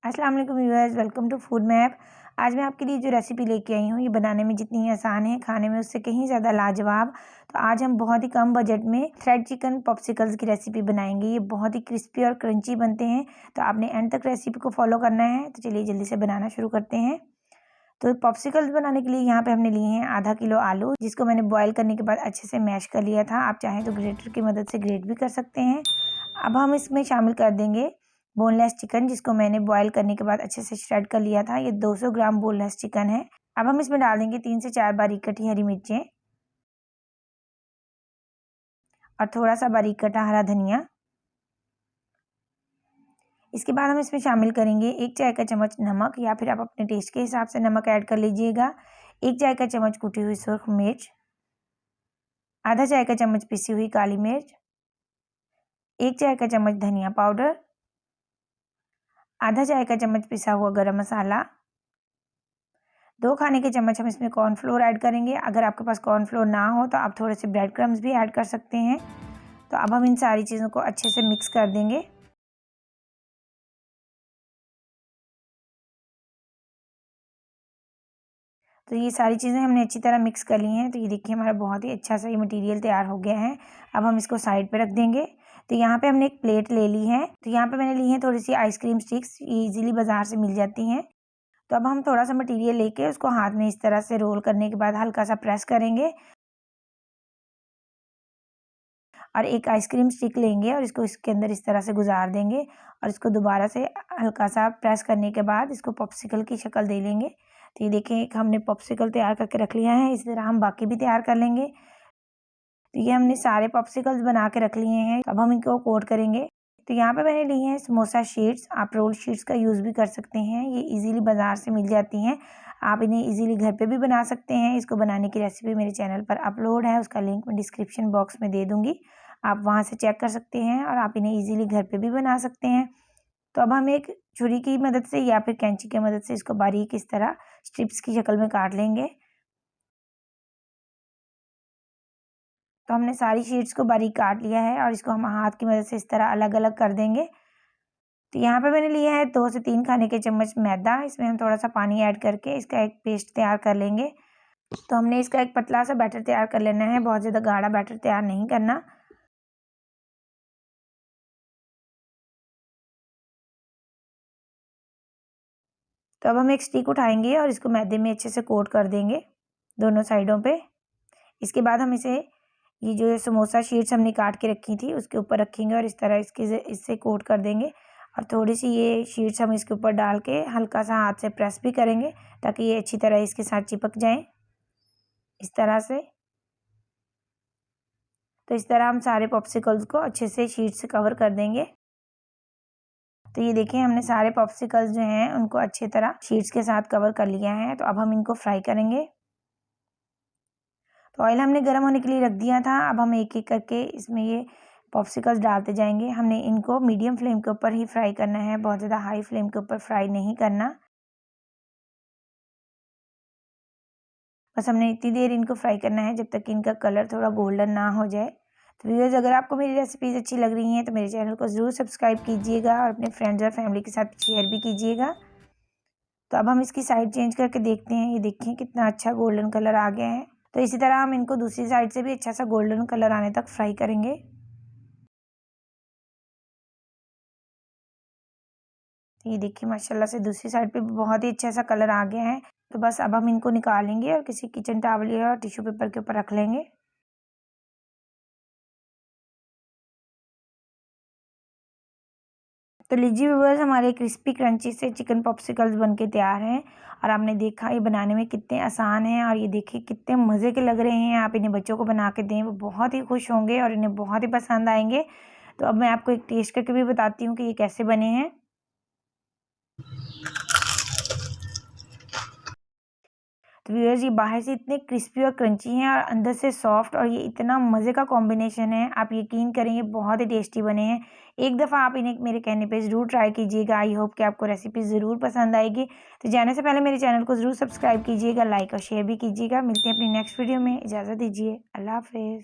अस्सलाम वालेकुम viewers, welcome to food map. आज मैं आपके लिए जो रेसिपी लेके आई हूँ ये बनाने में जितनी आसान है, खाने में उससे कहीं ज़्यादा लाजवाब। तो आज हम बहुत ही कम बजट में थ्रेड चिकन पॉप्सिकल्स की रेसिपी बनाएंगे। ये बहुत ही क्रिस्पी और क्रंची बनते हैं, तो आपने एंड तक रेसिपी को फॉलो करना है। तो चलिए जल्दी से बनाना शुरू करते हैं। तो पॉप्सिकल्स बनाने के लिए यहाँ पे हमने लिए हैं आधा किलो आलू, जिसको मैंने बॉयल करने के बाद अच्छे से मैश कर लिया था। आप चाहें तो ग्रेटर की मदद से ग्रेट भी कर सकते हैं। अब हम इसमें शामिल कर देंगे बोनलेस चिकन, जिसको मैंने बॉयल करने के बाद अच्छे से श्रेड कर लिया था। ये 200 ग्राम बोनलेस चिकन है। अब हम इसमें डाल देंगे 3 से 4 बारीक कटी हरी मिर्चें और थोड़ा सा बारीक कटा हरा धनिया। इसके बाद हम इसमें शामिल करेंगे 1 चाय का चम्मच नमक, या फिर आप अपने टेस्ट के हिसाब से नमक ऐड कर लीजिएगा। 1 चाय का चम्मच कुटी हुई सुर्ख मिर्च, आधा चाय का चम्मच पिसी हुई काली मिर्च, 1 चाय का चम्मच धनिया पाउडर, आधा चाय का चम्मच पिसा हुआ गरम मसाला, 2 खाने के चम्मच हम इसमें कॉर्नफ्लोर ऐड करेंगे। अगर आपके पास कॉर्नफ्लोर ना हो तो आप थोड़े से ब्रेड क्रम्स भी ऐड कर सकते हैं। तो अब हम इन सारी चीज़ों को अच्छे से मिक्स कर देंगे। तो ये सारी चीज़ें हमने अच्छी तरह मिक्स कर ली हैं। तो ये देखिए हमारा बहुत ही अच्छा सा ये मटेरियल तैयार हो गया है। अब हम इसको साइड पे रख देंगे। तो यहाँ पे हमने एक प्लेट ले ली है। तो यहाँ पे मैंने ली है थोड़ी सी आइसक्रीम स्टिक्स, ये इजीली बाजार से मिल जाती हैं। तो अब हम थोड़ा सा मटेरियल लेके उसको हाथ में इस तरह से रोल करने के बाद हल्का सा प्रेस करेंगे और एक आइसक्रीम स्टिक लेंगे और इसको इसके अंदर इस तरह से गुजार देंगे और इसको दोबारा से हल्का सा प्रेस करने के बाद इसको पॉप्सिकल की शक्ल दे लेंगे। तो ये देखें, एक हमने पॉप्सिकल तैयार करके रख लिया है। इसी तरह हम बाकी भी तैयार कर लेंगे। तो ये हमने सारे पॉप्सिकल्स बना के रख लिए हैं। अब हम इनको कोट करेंगे। तो यहाँ पे मैंने ली हैं समोसा शीट्स। आप रोल शीट्स का यूज़ भी कर सकते हैं, ये इजीली बाज़ार से मिल जाती हैं। आप इन्हें इजीली घर पे भी बना सकते हैं। इसको बनाने की रेसिपी मेरे चैनल पर अपलोड है, उसका लिंक मैं डिस्क्रिप्शन बॉक्स में दे दूँगी। आप वहाँ से चेक कर सकते हैं और आप इन्हें ईज़िली घर पे भी बना सकते हैं। तो अब हम एक छुरी की मदद से या फिर कैंची की मदद से इसको बारीक इस तरह स्ट्रिप्स की शक्ल में काट लेंगे। तो हमने सारी शीट्स को बारीक काट लिया है और इसको हम हाथ की मदद से इस तरह अलग अलग कर देंगे। तो यहाँ पे मैंने लिया है 2 से 3 खाने के चम्मच मैदा। इसमें हम थोड़ा सा पानी ऐड करके इसका एक पेस्ट तैयार कर लेंगे। तो हमने इसका एक पतला सा बैटर तैयार कर लेना है, बहुत ज़्यादा गाढ़ा बैटर तैयार नहीं करना। तो अब हम एक स्टिक उठाएंगे और इसको मैदे में अच्छे से कोट कर देंगे दोनों साइडों पे। इसके बाद हम इसे ये जो समोसा शीट्स हमने काट के रखी थी उसके ऊपर रखेंगे और इस तरह इससे कोट कर देंगे। और थोड़ी सी ये शीट्स हम इसके ऊपर डाल के हल्का सा हाथ से प्रेस भी करेंगे ताकि ये अच्छी तरह इसके साथ चिपक जाएं इस तरह से। तो इस तरह हम सारे पॉप्सिकल्स को अच्छे से शीट से कवर कर देंगे। तो ये देखिए हमने सारे पॉप्सिकल्स जो हैं उनको अच्छी तरह शीट्स के साथ कवर कर लिया है। तो अब हम इनको फ्राई करेंगे। तो ऑयल हमने गर्म होने के लिए रख दिया था। अब हम एक एक करके इसमें ये पॉप्सिकल्स डालते जाएंगे। हमने इनको मीडियम फ्लेम के ऊपर ही फ्राई करना है, बहुत ज़्यादा हाई फ्लेम के ऊपर फ्राई नहीं करना। बस हमने इतनी देर इनको फ्राई करना है जब तक कि इनका कलर थोड़ा गोल्डन ना हो जाए। तो व्यूअर्स, अगर आपको मेरी रेसिपीज़ अच्छी लग रही हैं तो मेरे चैनल को ज़रूर सब्सक्राइब कीजिएगा और अपने फ्रेंड्स और फैमिली के साथ शेयर भी कीजिएगा। तो अब हम इसकी साइड चेंज करके देखते हैं। ये देखिए कितना अच्छा गोल्डन कलर आ गया है। तो इसी तरह हम इनको दूसरी साइड से भी अच्छा सा गोल्डन कलर आने तक फ्राई करेंगे। तो ये देखिए माशाल्लाह से दूसरी साइड पे भी बहुत ही अच्छा सा कलर आ गया है। तो बस अब हम इनको निकालेंगे और किसी किचन टॉवल या टिश्यू पेपर के ऊपर रख लेंगे। तो लीजिए व्यूअर्स, हमारे क्रिस्पी क्रंची से चिकन पॉप्सिकल्स बनके तैयार हैं। और आपने देखा ये बनाने में कितने आसान हैं और ये देखिए कितने मज़े के लग रहे हैं। आप इन्हें बच्चों को बना के दें, वो बहुत ही खुश होंगे और इन्हें बहुत ही पसंद आएंगे। तो अब मैं आपको एक टेस्ट करके भी बताती हूँ कि ये कैसे बने हैं। तो व्यूअर्स, ये बाहर से इतने क्रिस्पी और क्रंची हैं और अंदर से सॉफ्ट, और ये इतना मज़े का कॉम्बिनेशन है, आप यकीन करेंगे बहुत ही टेस्टी बने हैं। एक दफ़ा आप इन्हें मेरे कहने पे ज़रूर ट्राई कीजिएगा। आई होप कि आपको रेसिपी ज़रूर पसंद आएगी। तो जाने से पहले मेरे चैनल को ज़रूर सब्सक्राइब कीजिएगा, लाइक और शेयर भी कीजिएगा। मिलते हैं अपनी नेक्स्ट वीडियो में। इजाज़त दीजिए, अल्लाह हाफ़िज़।